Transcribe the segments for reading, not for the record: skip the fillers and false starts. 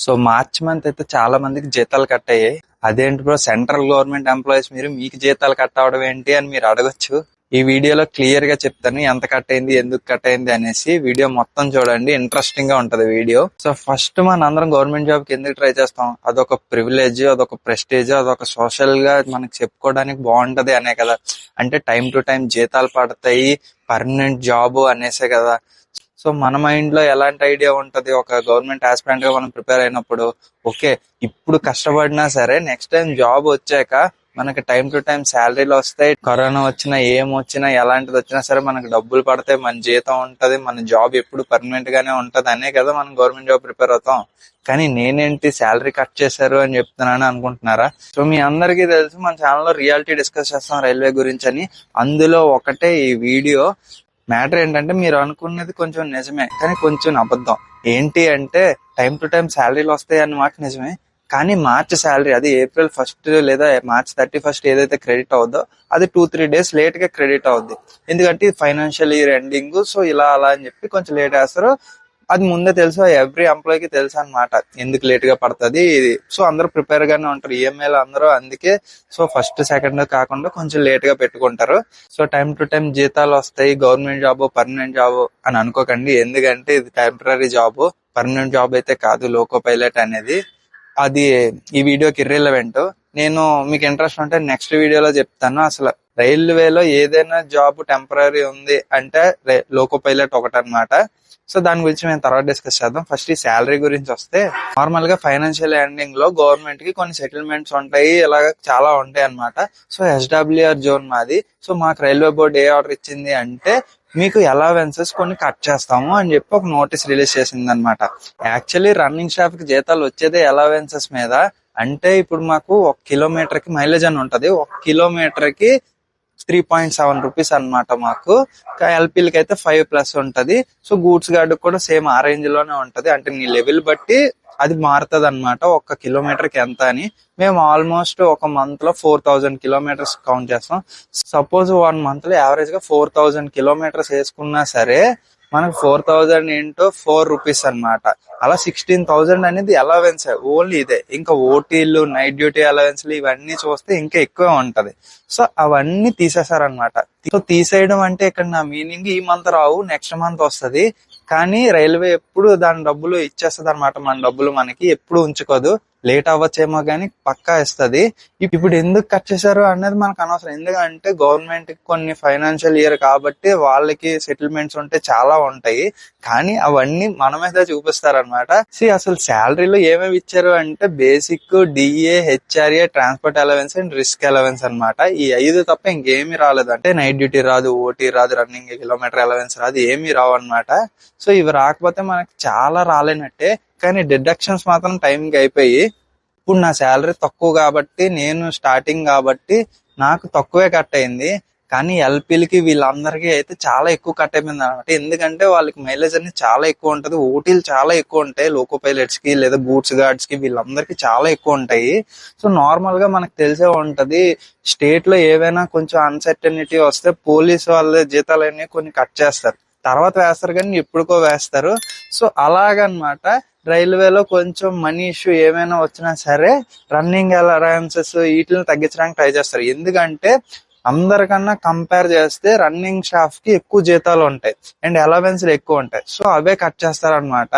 So March month అయితే చాలా మందికి జీతాలు కట్ అయ్యాయి. అదేంటి బ్రో, సెంట్రల్ గవర్నమెంట్ ఎంప్లాయీస్ మీకు జీతాలు కట్ అవడం ఏంటి అని మీరు అడగొచ్చు. ఈ వీడియోలో క్లియర్ గా చెప్తాను ఎంత కట్ అయింది, ఎందుకు కట్ అయింది అనేసి. వీడియో మొత్తం చూడండి, ఇంట్రెస్టింగ్ గా ఉంటది వీడియో. సో ఫస్ట్ మన అందరం గవర్నమెంట్ జాబ్ కి ఎందుకు ట్రై చేస్తాం? అదొక ప్రివిలేజ్, అదొక ప్రెస్టేజ్, అదొక సోషల్ గా మనకి చెప్పుకోవడానికి బాగుంటది అనే కదా. అంటే టైం టు టైం జీతాలు పడతాయి, పర్మనెంట్ జాబ్ అనేసే కదా. సో మన మైండ్ లో ఎలాంటి ఐడియా ఉంటది? ఒక గవర్నమెంట్ ఆస్పిరెంట్ గా మనం ప్రిపేర్ అయినప్పుడు, ఓకే ఇప్పుడు కష్టపడినా సరే నెక్స్ట్ టైం జాబ్ వచ్చాక మనకి టైం టు టైం శాలరీలు వస్తాయి. కరోనా వచ్చినా ఏమొచ్చినా ఎలాంటిది వచ్చినా సరే మనకి డబ్బులు పడతాయి, మన జీతం ఉంటది, మన జాబ్ ఎప్పుడు పర్మనెంట్ గానే ఉంటది అనే కదా మనం గవర్నమెంట్ జాబ్ ప్రిపేర్ అవుతాం. కానీ నేనేంటి శాలరీ కట్ చేశారు అని చెప్తున్నాను అనుకుంటున్నారా? సో మీ అందరికీ తెలుసు, మన ఛానల్లో రియాలిటీ డిస్కస్ చేస్తాం రైల్వే గురించి అని. అందులో ఒకటే ఈ వీడియో. మ్యాటర్ ఏంటంటే మీరు అనుకున్నది కొంచెం నిజమే, కానీ కొంచెం అబద్ధం. ఏంటి అంటే టైం టు టైం శాలరీలు వస్తాయి అన్నమాట నిజమే, కానీ మార్చ్ శాలరీ అది April 1 లేదా March 31 ఏదైతే క్రెడిట్ అవుద్దో అది 2-3 days లేట్ గా క్రెడిట్ అవుద్ది. ఎందుకంటే ఫైనాన్షియల్ ఇయర్ ఎండింగ్, సో ఇలా అలా అని చెప్పి కొంచెం లేట్ వేస్తారు. అది ముందే తెలుసు, ఎవ్రీ ఎంప్లాయీకి తెలుసు అనమాట ఎందుకు లేట్ గా పడుతుంది. సో అందరూ ప్రిపేర్ గానే ఉంటారు, ఈఎంఐలు అందరూ. అందుకే సో ఫస్ట్ సెకండ్ కాకుండా కొంచెం లేట్ గా పెట్టుకుంటారు. సో టైం టు టైం జీతాలు వస్తాయి, గవర్నమెంట్ జాబ్ పర్మనెంట్ జాబ్ అని అనుకోకండి. ఎందుకంటే ఇది టెంపరీ జాబ్, పర్మనెంట్ జాబ్ అయితే కాదు. లోకో పైలట్ అనేది అది ఈ వీడియోకి ఇర్రెలవెంట్. నేను మీకు ఇంట్రెస్ట్ ఉంటే నెక్స్ట్ వీడియోలో చెప్తాను. అసలు రైల్వేలో ఏదైనా జాబ్ టెంపరీ ఉంది అంటే లోకో పైలట్ ఒకటనమాట. సో దాని గురించి మేము తర్వాత డిస్కస్ చేద్దాం. ఫస్ట్ ఈ శాలరీ గురించి వస్తే, నార్మల్ గా ఫైనాన్షియల్ ఎండింగ్ లో గవర్నమెంట్ కి కొన్ని సెటిల్మెంట్స్ ఉంటాయి, ఇలాగ చాలా ఉంటాయి అన్నమాట. సో SWR జోన్ మాది. సో మాకు రైల్వే బోర్డు ఏ ఆర్డర్ ఇచ్చింది అంటే, మీకు అలవెన్సెస్ కొన్ని కట్ చేస్తాము అని చెప్పి ఒక నోటీస్ రిలీజ్ చేసింది అనమాట. యాక్చువల్లీ రన్నింగ్ స్టాఫ్ కి జీతాలు వచ్చేదే అలవెన్సెస్ మీద. అంటే ఇప్పుడు మాకు 1 కిలోమీటర్ కి మైలేజ్ అని ఉంటది, 1 కిలోమీటర్ కి 3.7 రూపీస్ అనమాట. మాకు ఎల్పీలకి అయితే 5+ ఉంటది. సో గూడ్స్ గార్డ్ కూడా సేమ్ ఆ రేంజ్ లోనే ఉంటది. అంటే నీ లెవెల్ బట్టి అది మారుతుంది అనమాట, 1 కిలోమీటర్ కి ఎంత అని. మేము ఆల్మోస్ట్ ఒక మంత్ లో 4000 కిలోమీటర్స్ కౌంట్ చేస్తాం. సపోజ్ 1 మంత్ లో యావరేజ్ గా 4000 కిలోమీటర్స్ వేసుకున్నా సరే మనకు 4000 ఇంటూ 4 రూపీస్ అనమాట. అలా 16,000 అనేది అలవెన్స్ ఓన్లీ ఇదే. ఇంకా ఓటీలు, నైట్ డ్యూటీ అలవెన్స్లు ఇవన్నీ చూస్తే ఇంకా ఎక్కువ ఉంటది. సో అవన్నీ తీసేశారనమాట. సో తీసేయడం అంటే ఇక్కడ నా మీనింగ్ ఈ మంత్ రావు, నెక్స్ట్ మంత్ వస్తది. కానీ రైల్వే ఎప్పుడు దాని డబ్బులు ఇచ్చేస్తుంది అనమాట. మన డబ్బులు మనకి ఎప్పుడు ఉంచుకోదు. లేట్ అవ్వచ్చేమో కానీ పక్కా ఇస్తుంది. ఇప్పుడు ఎందుకు కట్ చేశారు అనేది మనకు అనవసరం. ఎందుకంటే గవర్నమెంట్ కి కొన్ని ఫైనాన్షియల్ ఇయర్ కాబట్టి వాళ్ళకి సెటిల్మెంట్స్ ఉంటే చాలా ఉంటాయి, కానీ అవన్నీ మన మీద చూపిస్తారనమాట. అసలు శాలరీలో ఏమేమి ఇచ్చారు అంటే basic, DA, HRA, transport allowance and risk allowance అనమాట. ఈ 5 తప్ప ఇంకేమీ రాలేదు. అంటే నైట్ డ్యూటీ రాదు, ఓటీ రాదు, రన్నింగ్ కిలోమీటర్ అలవెన్స్ రాదు, ఏమీ రావు అనమాట. సో ఇవి రాకపోతే మనకి చాలా రాలేనట్టే. కానీ డిడక్షన్స్ మాత్రం టైంకి అయిపోయి, ఇప్పుడు నా శాలరీ తక్కువ కాబట్టి, నేను స్టార్టింగ్ కాబట్టి నాకు తక్కువే కట్ అయింది. కానీ ఎల్పీలకి వీళ్ళందరికీ అయితే చాలా ఎక్కువ కట్ అయిపోయింది అనమాట. ఎందుకంటే వాళ్ళకి మైలేజ్ అనేది చాలా ఎక్కువ ఉంటది, ఓటీలు చాలా ఎక్కువ ఉంటాయి. లోకో పైలట్స్ కి లేదా గూడ్స్ గార్డ్స్ కి వీళ్ళందరికీ చాలా ఎక్కువ ఉంటాయి. సో నార్మల్ గా మనకు తెలిసే ఉంటది, స్టేట్ లో ఏవైనా కొంచెం అన్సర్టనిటీ వస్తే పోలీస్ వాళ్ళ జీతాలన్నీ కొన్ని కట్ చేస్తారు, తర్వాత వేస్తారు కానీ ఎప్పుడుకో వేస్తారు. సో అలాగనమాట. రైల్వేలో కొంచెం మనీ ఇష్యూ ఏమైనా వచ్చినా సరే రన్నింగ్ అలవెన్సెస్ వీటిని తగ్గించడానికి ట్రై చేస్తారు. ఎందుకంటే అందరికన్నా కంపేర్ చేస్తే రన్నింగ్ స్టాఫ్ కి ఎక్కువ జీతాలు ఉంటాయి అండ్ అలవెన్స్లు ఎక్కువ ఉంటాయి. సో అవే కట్ చేస్తారనమాట.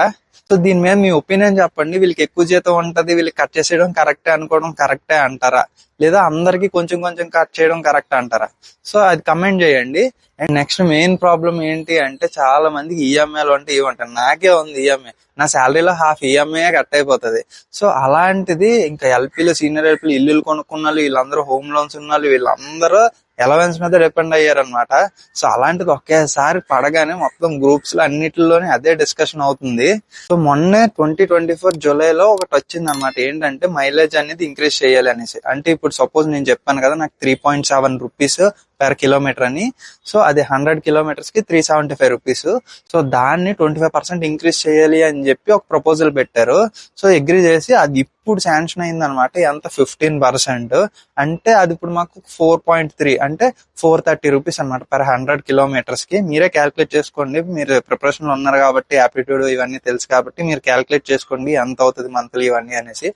సో దీని మీద మీ ఒపీనియన్ చెప్పండి. వీళ్ళకి ఎక్కువ జీతం ఉంటది, వీళ్ళకి కట్ చేసేయడం కరెక్టే అనుకోవడం కరెక్టే అంటారా, లేదా అందరికి కొంచెం కొంచెం కట్ చేయడం కరెక్ట్ అంటారా? సో అది కమెంట్ చేయండి. అండ్ నెక్స్ట్ మెయిన్ ప్రాబ్లం ఏంటి అంటే, చాలా మందికి ఈఎంఐలు అంటే ఇవ్వంటారు. నాకే ఉంది ఈఎంఐ, నా శాలరీలో హాఫ్ ఈఎంఐ కట్ అయిపోతుంది. సో అలాంటిది ఇంకా ఎల్పీలు, సీనియర్ ఎల్పీలు, ఇల్లులు కొనుక్కున్న వాళ్ళు, వీళ్ళందరూ హోమ్ లోన్స్ ఉన్న వాళ్ళు, వీళ్ళందరూ అలవెన్స్ మీద డిపెండ్ అయ్యారనమాట. సో అలాంటిది ఒకేసారి పడగానే మొత్తం గ్రూప్స్ లో అన్నిటిలోనే అదే డిస్కషన్ అవుతుంది. సో మొన్నే 2024 జూలైలో ఒకటి వచ్చింది అనమాట. ఏంటంటే మైలేజ్ అనేది ఇంక్రీజ్ చేయాలి అనేసి. అంటే ఇప్పుడు సపోజ్ నేను చెప్పాను కదా, నాకు 3.7 రూపీస్ per kilometer అని. సో అది 100 kilometers కి 375 రూపీస్. సో దాన్ని 25% ఇంక్రీజ్ చేయాలి అని చెప్పి ఒక ప్రపోజల్ పెట్టారు. సో అగ్రి చేసి అది ఇప్పుడు శాంక్షన్ అయింది అనమాట. ఎంత 15%. అంటే అది ఇప్పుడు మాకు 4.3 అంటే 430 రూపీస్ అనమాట per 100 kilometers కి. మీరే క్యాల్కులేట్ చేసుకోండి, మీరు ప్రిపరేషన్ లో ఉన్నారు కాబట్టి, యాప్టిట్యూడ్ ఇవన్నీ తెలుసు కాబట్టి మీరు క్యాల్కులేట్ చేసుకోండి ఎంత అవుతుంది మంత్లీ ఇవన్నీ అనేసి.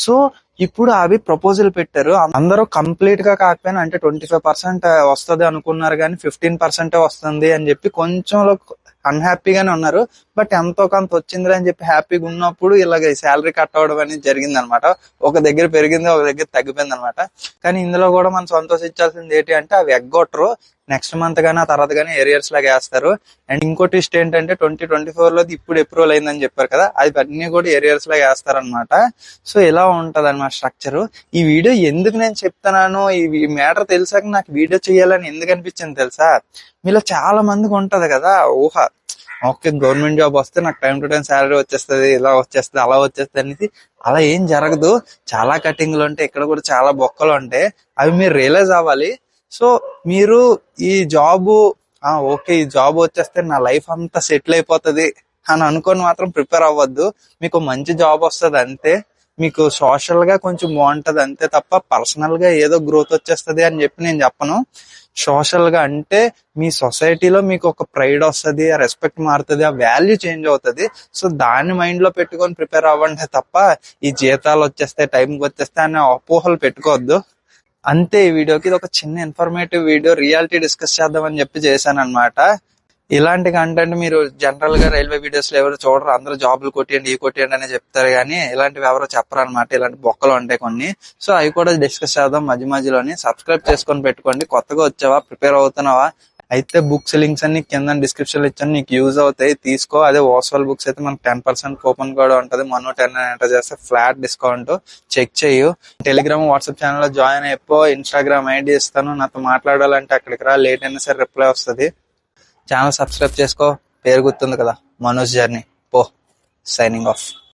సో ఇప్పుడు అవి ప్రపోజల్ పెట్టారు. అందరూ కంప్లీట్ గా కాకపోయినా అంటే 25% వస్తుంది అనుకున్నారు కానీ 15% వస్తుంది అని చెప్పి కొంచెం అన్హ్యాపీగానే ఉన్నారు. బట్ ఎంతో కొంత వచ్చింది అని చెప్పి హ్యాపీగా ఉన్నప్పుడు ఇలాగ శాలరీ కట్ అవడం అనేది జరిగింది అనమాట. ఒక దగ్గర పెరిగింది, ఒక దగ్గర తగ్గిపోయింది అనమాట. కానీ ఇందులో కూడా మనం సంతోషించాల్సింది ఏంటి అంటే అవి ఎగ్గొట్టరు. నెక్స్ట్ మంత్ గానీ ఆ తర్వాత గానీ ఏరియర్స్ లాగా వేస్తారు. అండ్ ఇంకో ట్విస్ట్ ఏంటంటే 2024 లో ఇప్పుడు అప్రూవల్ అయిందని చెప్పారు కదా, అది అన్ని కూడా ఏరియర్స్ లాగా వేస్తారనమాట. సో ఇలా ఉంటది అనమాట స్ట్రక్చర్. ఈ వీడియో ఎందుకు నేను చెప్తున్నాను, ఈ మ్యాటర్ తెలిసాక నాకు వీడియో చేయాలని ఎందుకు అనిపించింది తెలుసా? మీలో చాలా మందికి ఉంటది కదా ఊహ, ఓకే గవర్నమెంట్ జాబ్ వస్తే నాకు టైం టు టైం శాలరీ వచ్చేస్తుంది, ఇలా వచ్చేస్తుంది, అలా వచ్చేస్తుంది అనేది. అలా ఏం జరగదు. చాలా కటింగ్లు ఉంటాయి, ఇక్కడ కూడా చాలా బొక్కలు ఉంటాయి. అవి మీరు రియలైజ్ అవ్వాలి. సో మీరు ఈ జాబు ఓకే ఈ జాబ్ వచ్చేస్తే నా లైఫ్ అంతా సెటిల్ అయిపోతుంది అని అనుకొని మాత్రం ప్రిపేర్ అవ్వద్దు. మీకు మంచి జాబ్ వస్తుంది అంతే, మీకు సోషల్ గా కొంచెం బాగుంటది అంతే తప్ప పర్సనల్ గా ఏదో గ్రోత్ వచ్చేస్తుంది అని చెప్పి నేను చెప్పను. సోషల్ గా అంటే మీ సొసైటీలో మీకు ఒక ప్రైడ్ వస్తుంది, ఆ రెస్పెక్ట్ మారుతుంది, ఆ వాల్యూ చేంజ్ అవుతుంది. సో దాన్ని మైండ్ లో పెట్టుకొని ప్రిపేర్ అవ్వండి తప్ప ఈ జీతాలు వచ్చేస్తే టైంకి వచ్చేస్తే అనే అపోహలు పెట్టుకోవద్దు. అంతే ఈ వీడియోకి. ఇది ఒక చిన్న ఇన్ఫర్మేటివ్ వీడియో, రియాలిటీ డిస్కస్ చేద్దామని చెప్పి చేశాను అనమాట. ఇలాంటి కంటెంట్ మీరు జనరల్ గా రైల్వే వీడియోస్ లో ఎవరు చూడరు, అందరూ జాబులు కొట్టేయండి ఈ కొట్టేయండి అని చెప్తారు కానీ ఇలాంటివి ఎవరో చెప్పరు అనమాట. ఇలాంటి బొక్కలు ఉంటాయి కొన్ని. సో అవి కూడా డిస్కస్ చేద్దాం మధ్య మధ్యలోని. సబ్స్క్రైబ్ చేసుకొని పెట్టుకోండి. కొత్తగా వచ్చావా, ప్రిపేర్ అవుతున్నావా అయితే బుక్స్ లింక్స్ అన్ని కింద డిస్క్రిప్షన్ లో ఇచ్చాను, నీకు యూజ్ అవుతాయి, తీసుకో. అదే ఓస్వాల్ బుక్స్ అయితే మనకు 10% కూపన్ కూడా ఉంటది. మనం 10 ఎంటర్ చేస్తే ఫ్లాట్ డిస్కౌంట్. చెక్ చేయు. టెలిగ్రామ్ వాట్సాప్ ఛానల్ లో జాయిన్ అయిపో. ఇన్స్టాగ్రామ్ ఐడి ఇస్తాను, నాతో మాట్లాడాలంటే అక్కడికి రా, లేట్ అయినా సరే రిప్లై వస్తుంది. ఛానల్ సబ్స్క్రైబ్ చేసుకో, పేరు గుర్తుంది కదా, మనోజ్ జర్నీ. పో, సైనింగ్ ఆఫ్.